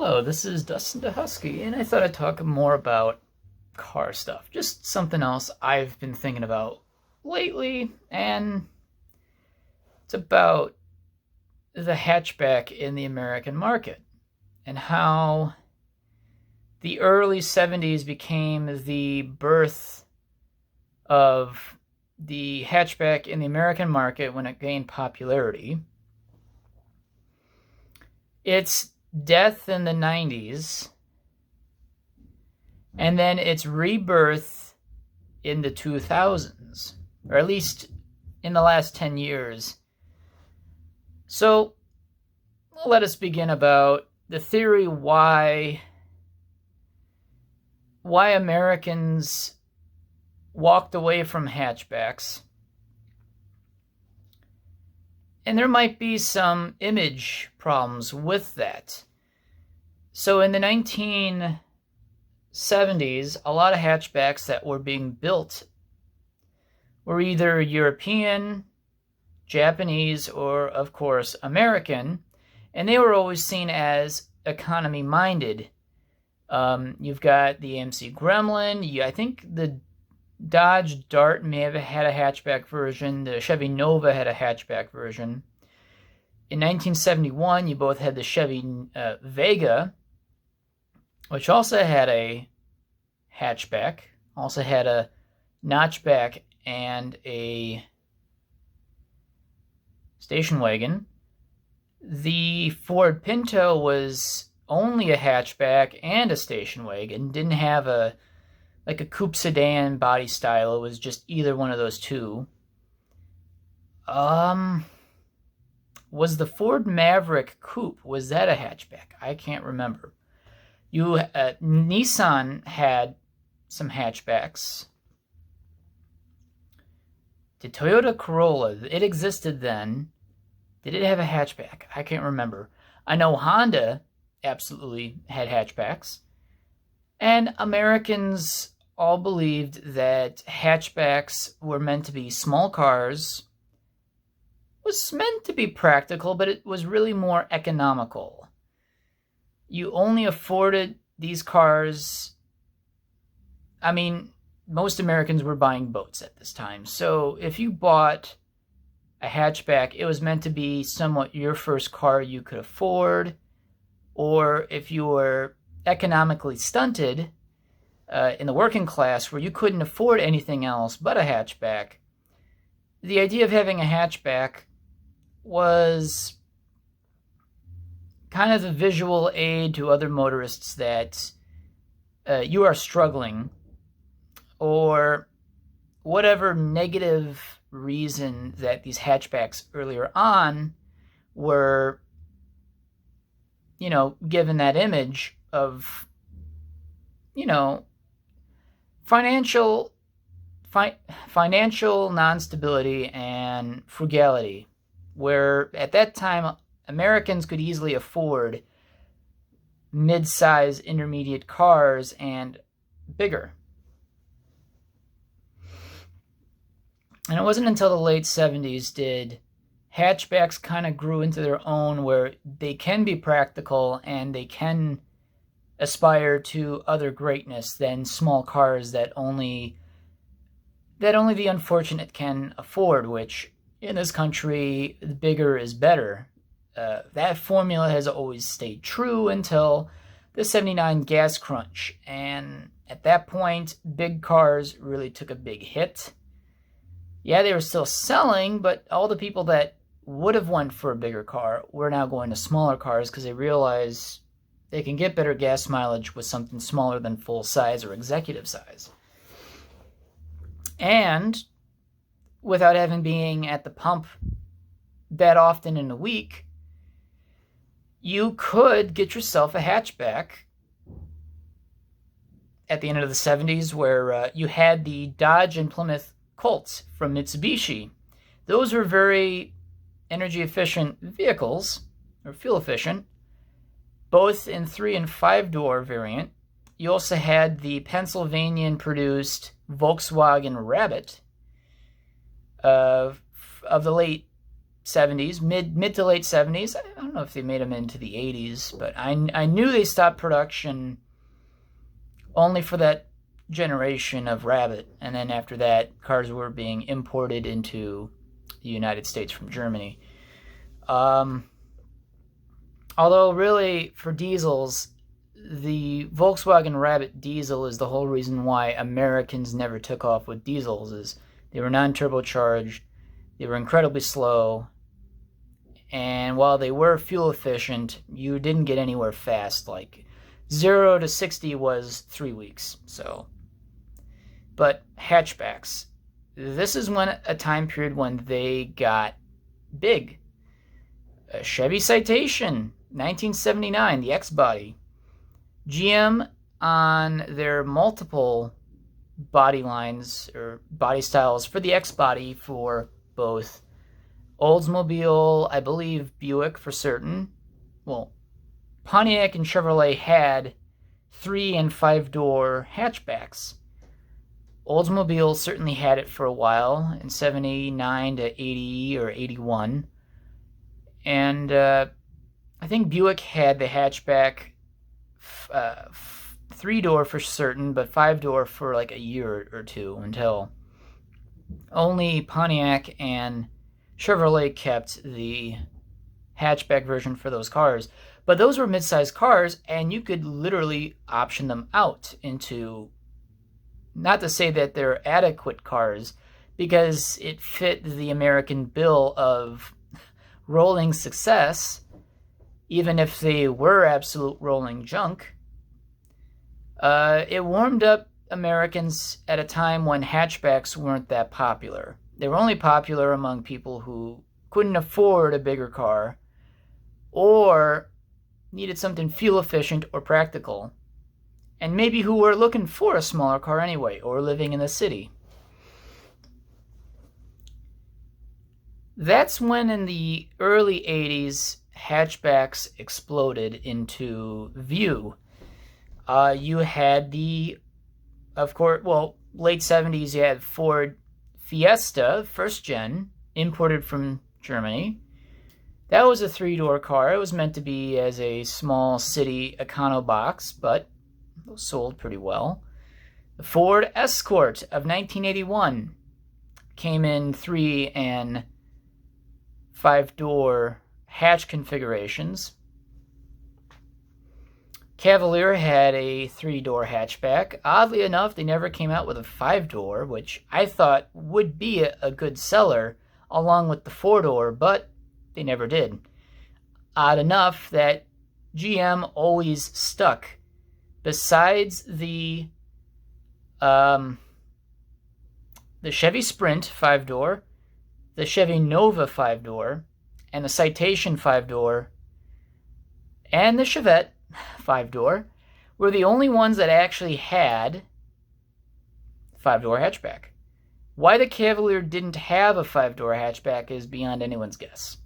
Hello, this is Dustin DaHusky, and I thought I'd talk more about car stuff. Just something else I've been thinking about lately, and it's about the hatchback in the American market and how the early 70s became the birth of the hatchback in the American market when it gained popularity. Its death in the 90s, and then its rebirth in the 2000s, or at least in the last 10 years. So let us begin about the theory why Americans walked away from hatchbacks. And there might be some image problems with that. So in the 1970s, a lot of hatchbacks that were being built were either European, Japanese, or, of course, American, and they were always seen as economy-minded. You've got the AMC Gremlin. I think the Dodge Dart may have had a hatchback version. The Chevy Nova had a hatchback version. In 1971, you both had the Chevy Vega, which also had a hatchback, also had a notchback and a station wagon. The Ford Pinto was only a hatchback and a station wagon, didn't have a coupe sedan body style. It was just either one of those two. Was the Ford Maverick coupe, was that a hatchback? I can't remember. Nissan had some hatchbacks. The Toyota Corolla, it existed then. Did it have a hatchback? I can't remember. I know Honda absolutely had hatchbacks. And Americans all believed that hatchbacks were meant to be small cars. It was meant to be practical, but it was really more economical. You only afforded these cars. I mean, most Americans were buying boats at this time. So if you bought a hatchback, it was meant to be somewhat your first car you could afford. Or if you were economically stunted, in the working class where you couldn't afford anything else but a hatchback, the idea of having a hatchback was kind of a visual aid to other motorists that you are struggling, or whatever negative reason that these hatchbacks earlier on were, given that image of, financial non-stability and frugality, where at that time Americans could easily afford mid-size intermediate cars and bigger. And it wasn't until the late 70s did hatchbacks kind of grew into their own, where they can be practical and they can aspire to other greatness than small cars that only the unfortunate can afford, which in this country, the bigger is better. That formula has always stayed true until the 79 gas crunch, and at that point, big cars really took a big hit. Yeah, they were still selling, but all the people that would have went for a bigger car were now going to smaller cars because they realize they can get better gas mileage with something smaller than full size or executive size. And without having being at the pump that often in a week, you could get yourself a hatchback at the end of the 70s, where you had the Dodge and Plymouth Colts from Mitsubishi. Those were very energy efficient vehicles, or fuel efficient, both in 3 and 5 door variant. You also had the Pennsylvanian produced Volkswagen Rabbit of the late 70s, mid to late 70s. I don't know if they made them into the 80s, but I knew they stopped production only for that generation of Rabbit, and then after that, cars were being imported into the United States from Germany. Although really, for diesels, the Volkswagen Rabbit diesel is the whole reason why Americans never took off with diesels. Is they were non-turbocharged, they were incredibly slow, and while they were fuel efficient, you didn't get anywhere fast. Like 0 to 60 was 3 weeks. So, but hatchbacks, this is when a time period when they got big. A Chevy Citation, 1979, the X-Body. GM on their multiple body lines or body styles for the X-Body for both Oldsmobile, I believe Buick for certain. Well, Pontiac and Chevrolet had 3- and 5-door hatchbacks. Oldsmobile certainly had it for a while in 79 to 80 or 81. And I think Buick had the hatchback 3-door for certain, but 5-door for like a year or two until only Pontiac and Chevrolet kept the hatchback version for those cars. But those were mid-sized cars, and you could literally option them out into, not to say that they're adequate cars, because it fit the American bill of rolling success, even if they were absolute rolling junk. It warmed up Americans at a time when hatchbacks weren't that popular. They were only popular among people who couldn't afford a bigger car or needed something fuel efficient or practical, and maybe who were looking for a smaller car anyway or living in the city. That's when in the early 80s hatchbacks exploded into view. You had the, of course, well, late 70s you had Ford Fiesta, first gen, imported from Germany. That was a 3-door car. It was meant to be as a small city econo-box, but it was sold pretty well. The Ford Escort of 1981 came in 3- and 5-door hatch configurations. Cavalier had a 3-door hatchback. Oddly enough, they never came out with a 5-door, which I thought would be a good seller along with the 4-door, but they never did. Odd enough that GM always stuck. Besides the Chevy Sprint 5-door, the Chevy Nova 5-door, and the Citation 5-door, and the Chevette 5-door were the only ones that actually had 5-door hatchback. Why the Cavalier didn't have a 5-door hatchback is beyond anyone's guess.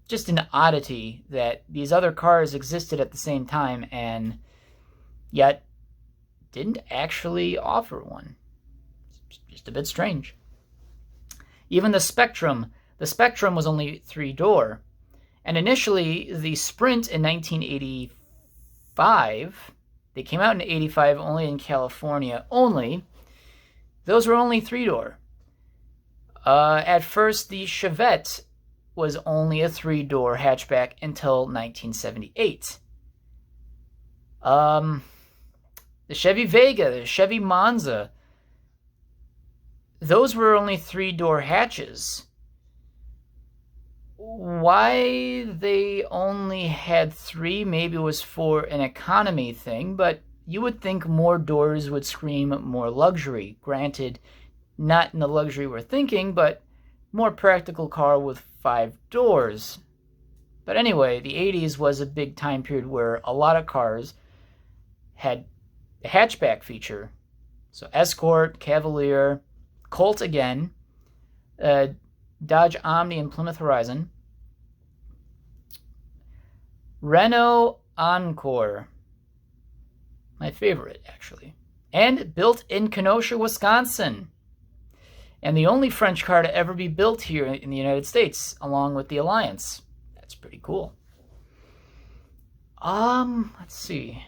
Just an oddity that these other cars existed at the same time and yet didn't actually offer one. It's just a bit strange. Even the Spectrum was only 3-door. And initially, the Sprint in 1985, they came out in 85 only in California only. Those were only 3-door. At first, the Chevette was only a 3-door hatchback until 1978. The Chevy Vega, the Chevy Monza, those were only 3-door hatches. Why they only had 3 maybe was for an economy thing, but you would think more doors would scream more luxury. Granted, not in the luxury we're thinking, but more practical car with 5 doors. But anyway, the 80s was a big time period where a lot of cars had a hatchback feature. So Escort, Cavalier, Colt again, Dodge Omni and Plymouth Horizon, Renault Encore, my favorite actually, and built in Kenosha, Wisconsin. and the only French car to ever be built here in the United States, along with the Alliance. That's pretty cool. Let's see.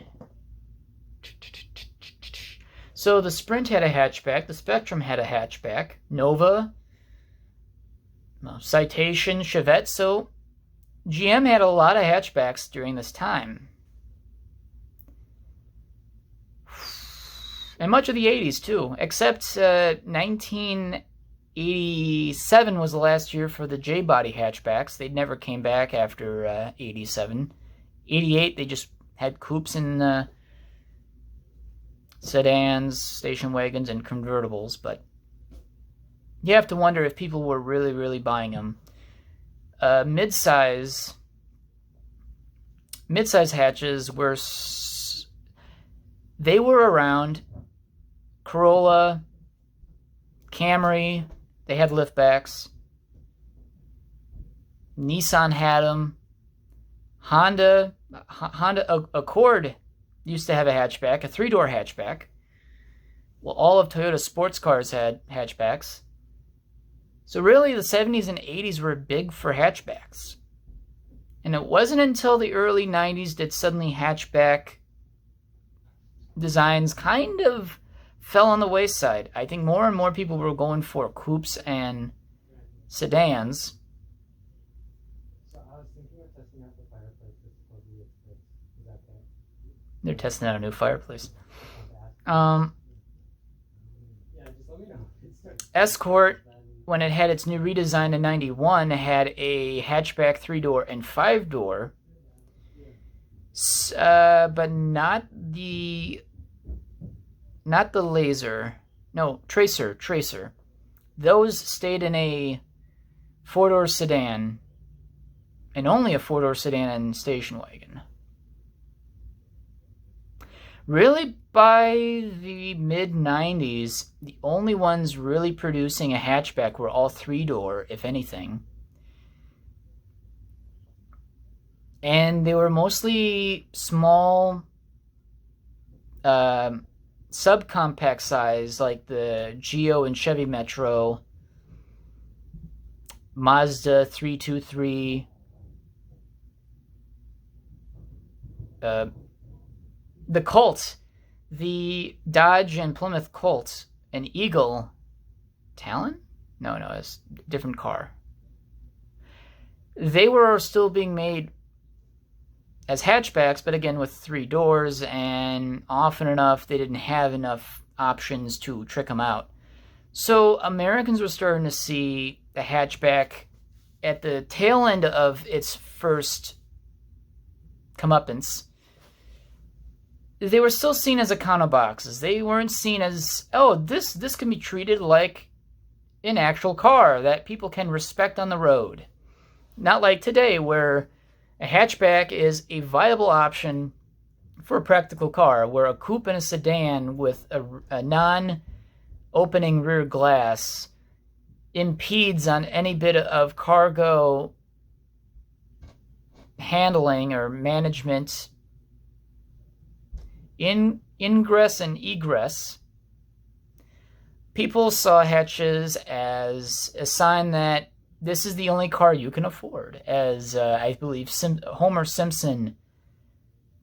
So the Sprint had a hatchback, the Spectrum had a hatchback, Nova, Citation, Chevette. So GM had a lot of hatchbacks during this time. And much of the 80s, too, except 1987 was the last year for the J-body hatchbacks. They never came back after 87. 88, they just had coupes and sedans, station wagons, and convertibles, but you have to wonder if people were really, really buying them. Mid-size hatches were... They were around. Corolla, Camry, they had liftbacks. Nissan had them. Honda Accord used to have a hatchback, a 3-door hatchback. Well, all of Toyota sports cars had hatchbacks. So really, the 70s and 80s were big for hatchbacks. And it wasn't until the early 90s that suddenly hatchback designs kind of fell on the wayside. I think more and more people were going for coupes and sedans. So I was thinking of testing out the fireplace that's supposedly fixed. Is that okay? They're testing out a new fireplace. Yeah, just let me know. Escort, when it had its new redesign in 91, had a hatchback 3-door and 5-door. But not the Laser. No, Tracer. Those stayed in a 4-door sedan, and only a 4-door sedan and station wagon. Really, by the mid-90s, the only ones really producing a hatchback were all 3-door, if anything. And they were mostly small, subcompact size, like the Geo and Chevy Metro, Mazda 323, the Colt, the Dodge and Plymouth Colt, an Eagle Talon? No, it's a different car. They were still being made as hatchbacks, but again with 3 doors, and often enough they didn't have enough options to trick them out. So Americans were starting to see the hatchback at the tail end of its first comeuppance. They were still seen as econo-boxes. They weren't seen as, oh, this can be treated like an actual car that people can respect on the road. Not like today, where a hatchback is a viable option for a practical car, where a coupe and a sedan with a non-opening rear glass impedes on any bit of cargo handling or management, ingress and egress. People saw hatches as a sign that this is the only car you can afford, as I believe Homer Simpson,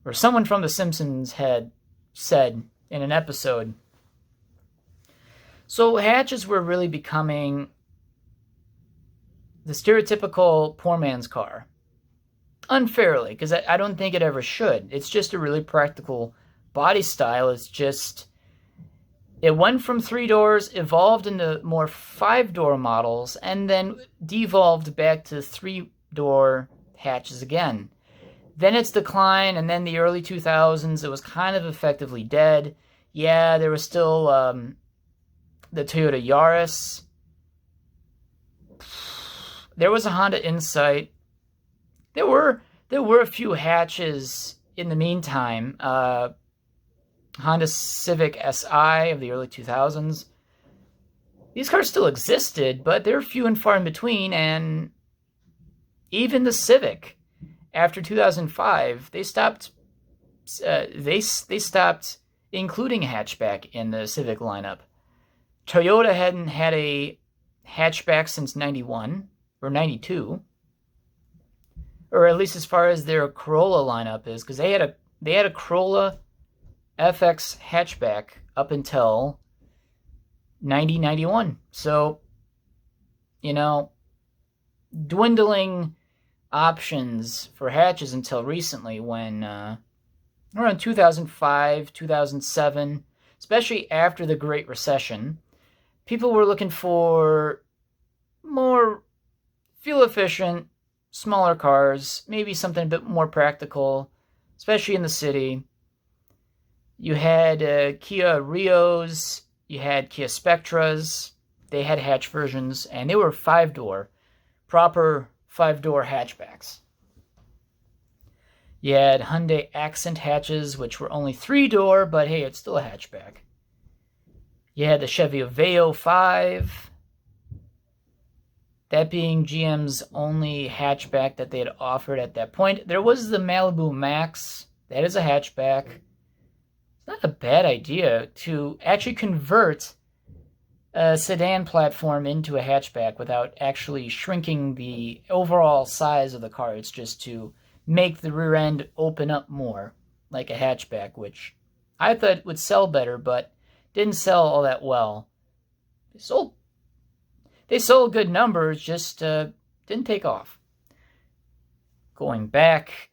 or someone from The Simpsons, had said in an episode. So hatches were really becoming the stereotypical poor man's car. Unfairly, because I don't think it ever should. It's just a really practical body style. It's just, it went from 3 doors, evolved into more 5-door models, and then devolved back to 3-door hatches again. Then its decline, and then the early 2000s, it was kind of effectively dead. Yeah, there was still the Toyota Yaris. There was a Honda Insight. There were a few hatches in the meantime. Honda Civic Si of the early 2000s. These cars still existed, but they're few and far in between, and even the Civic, after 2005, they stopped including a hatchback in the Civic lineup. Toyota hadn't had a hatchback since 91 or 92, or at least as far as their Corolla lineup is, because they had a Corolla FX hatchback up until 91. So, you know, dwindling options for hatches until recently when around 2005, 2007, especially after the Great Recession, people were looking for more fuel-efficient, smaller cars, maybe something a bit more practical, especially in the city. You had Kia Rios, you had Kia Spectras. They had hatch versions, and they were 5-door, proper 5-door hatchbacks. You had Hyundai Accent hatches, which were only 3-door, but hey, it's still a hatchback. You had the Chevy Aveo 5, that being GM's only hatchback that they had offered at that point. There was the Malibu Max, that is a hatchback. It's not a bad idea to actually convert a sedan platform into a hatchback without actually shrinking the overall size of the car. It's just to make the rear end open up more, like a hatchback, which I thought would sell better, but didn't sell all that well. They sold good numbers, just didn't take off. Going back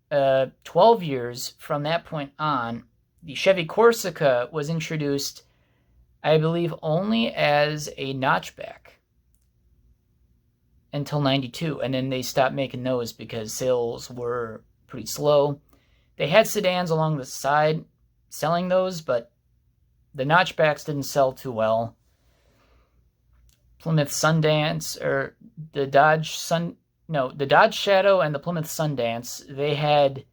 12 years from that point on, the Chevy Corsica was introduced, I believe, only as a notchback until 92, and then they stopped making those because sales were pretty slow. They had sedans along the side selling those, but the notchbacks didn't sell too well. Plymouth Sundance, or the Dodge Shadow and the Plymouth Sundance, they had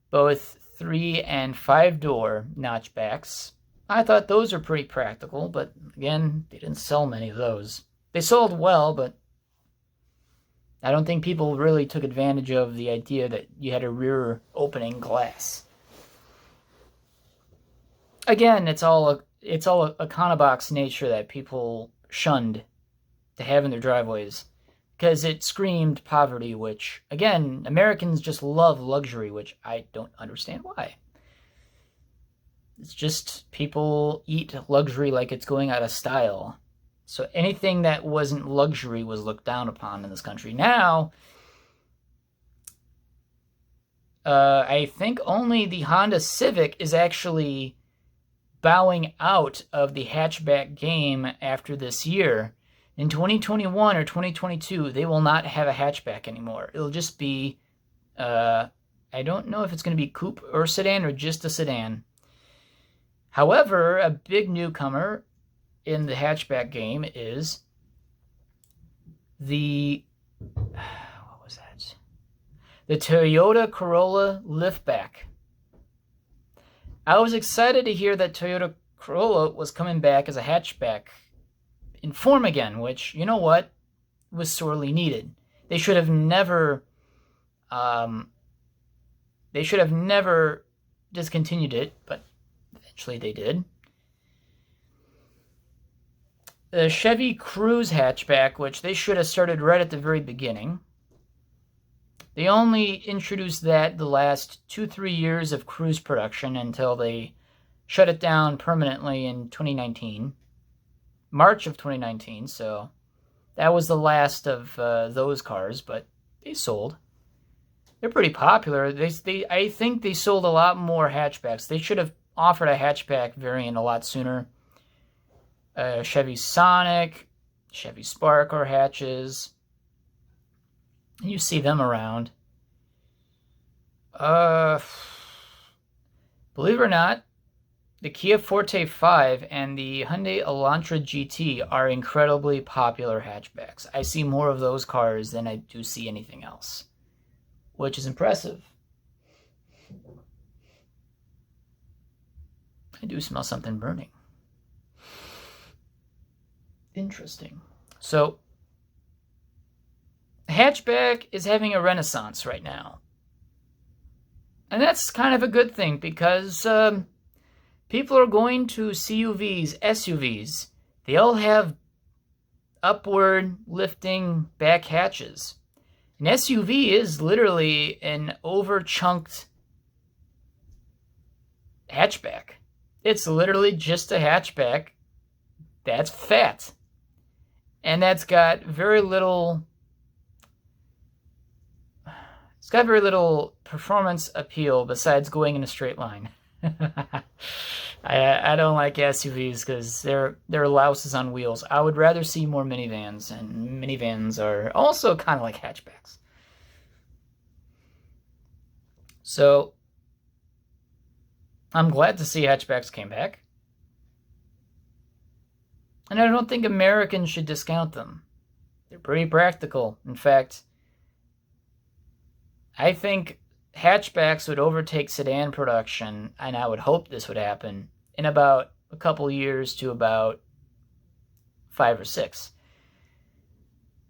both 3- and 5-door notchbacks. I thought those were pretty practical, but again, they didn't sell many of those. They sold well, but I don't think people really took advantage of the idea that you had a rear opening glass. Again, it's all a econo-box nature that people shunned to have in their driveways because it screamed poverty, which, again, Americans just love luxury, which I don't understand why. It's just people eat luxury like it's going out of style. So anything that wasn't luxury was looked down upon in this country. Now, I think only the Honda Civic is actually bowing out of the hatchback game after this year. In 2021 or 2022, they will not have a hatchback anymore. It'll just be, I don't know if it's going to be coupe or sedan or just a sedan. However, a big newcomer in the hatchback game is the Toyota Corolla liftback. I was excited to hear that Toyota Corolla was coming back as a hatchback in form again, which, you know what, was sorely needed. They should have never discontinued it, but eventually they did. The Chevy Cruze hatchback, which they should have started right at the very beginning. They only introduced that the last 2-3 years of Cruze production until they shut it down permanently in 2019. March of 2019, so that was the last of those cars, but they sold. They're pretty popular. I think they sold a lot more hatchbacks. They should have offered a hatchback variant a lot sooner. Chevy Sonic, Chevy Spark are hatches. You see them around. Believe it or not, the Kia Forte 5 and the Hyundai Elantra GT are incredibly popular hatchbacks. I see more of those cars than I do see anything else, which is impressive. I do smell something burning. Interesting. So, hatchback is having a renaissance right now. And that's kind of a good thing because people are going to CUVs, SUVs. They all have upward lifting back hatches. An SUV is literally an over-chunked hatchback. It's literally just a hatchback that's fat. And that's got very little... It's got very little performance appeal besides going in a straight line. I don't like SUVs because they're louses on wheels. I would rather see more minivans, and minivans are also kind of like hatchbacks. So I'm glad to see hatchbacks came back. And I don't think Americans should discount them. They're pretty practical. In fact, I think hatchbacks would overtake sedan production, and I would hope this would happen, in about a couple years to about 5 or 6.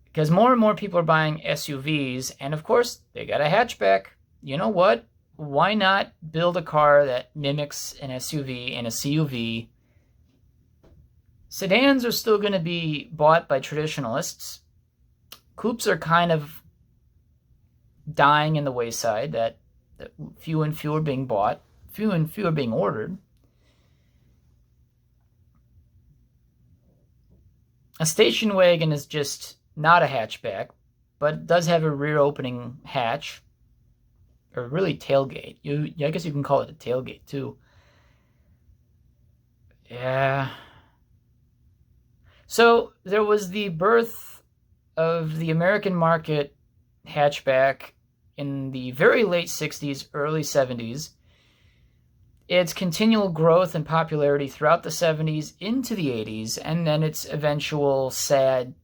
Because more and more people are buying SUVs, and of course, they got a hatchback. You know what? Why not build a car that mimics an SUV and a CUV? Sedans are still going to be bought by traditionalists. Coupes are kind of dying in the wayside, that few and fewer being bought, few and fewer being ordered. A station wagon is just not a hatchback, but it does have a rear opening hatch, or really tailgate. I guess you can call it a tailgate too. Yeah. So there was the birth of the American market hatchback in the very late 60s, early 70s. Its continual growth and popularity throughout the 70s into the 80s, and then its eventual sad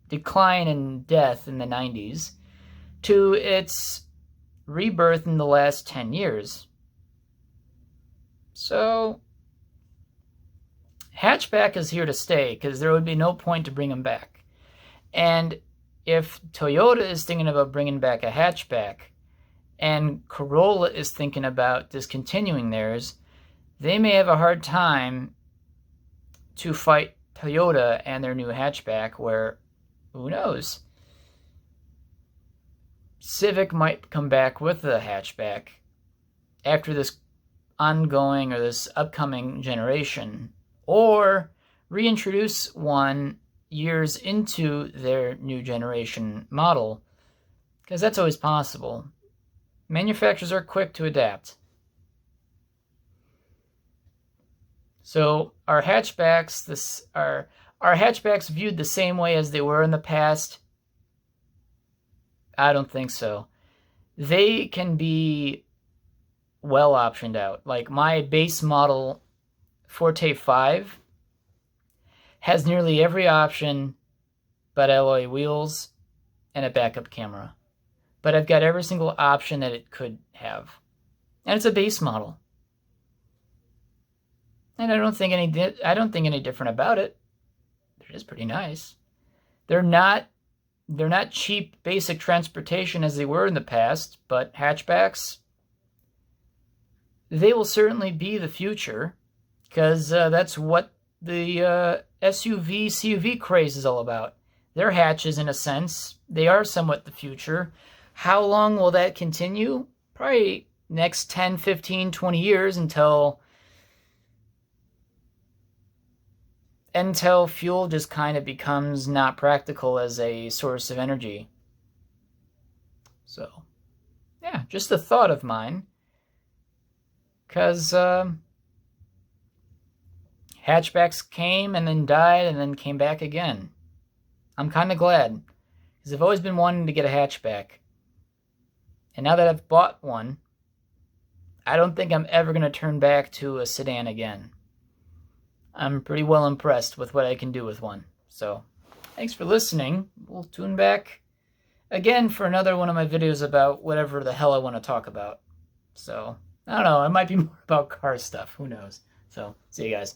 decline and death in the 90s, to its rebirth in the last 10 years. So hatchback is here to stay, because there would be no point to bring them back. And if Toyota is thinking about bringing back a hatchback, and Corolla is thinking about discontinuing theirs, they may have a hard time to fight Toyota and their new hatchback, where, who knows, Civic might come back with a hatchback after this ongoing or this upcoming generation, or reintroduce one years into their new generation model, because that's always possible. Manufacturers are quick to adapt. So are hatchbacks are hatchbacks viewed the same way as they were in the past? I don't think so. They can be well optioned out. Like my base model Forte 5 has nearly every option but alloy wheels and a backup camera. But I've got every single option that it could have. And it's a base model. And I don't think any different about it. It is pretty nice. They're not cheap basic transportation as they were in the past, but hatchbacks, they will certainly be the future, because that's what the SUV, CUV craze is all about. They're hatches in a sense. They are somewhat the future. How long will that continue? Probably next 10, 15, 20 years until fuel just kind of becomes not practical as a source of energy. So, yeah, just a thought of mine. Because hatchbacks came and then died and then came back again. I'm kind of glad, because I've always been wanting to get a hatchback. And now that I've bought one, I don't think I'm ever going to turn back to a sedan again. I'm pretty well impressed with what I can do with one. So, thanks for listening. We'll tune back again for another one of my videos about whatever the hell I want to talk about. So, I don't know. It might be more about car stuff. Who knows? So, see you guys.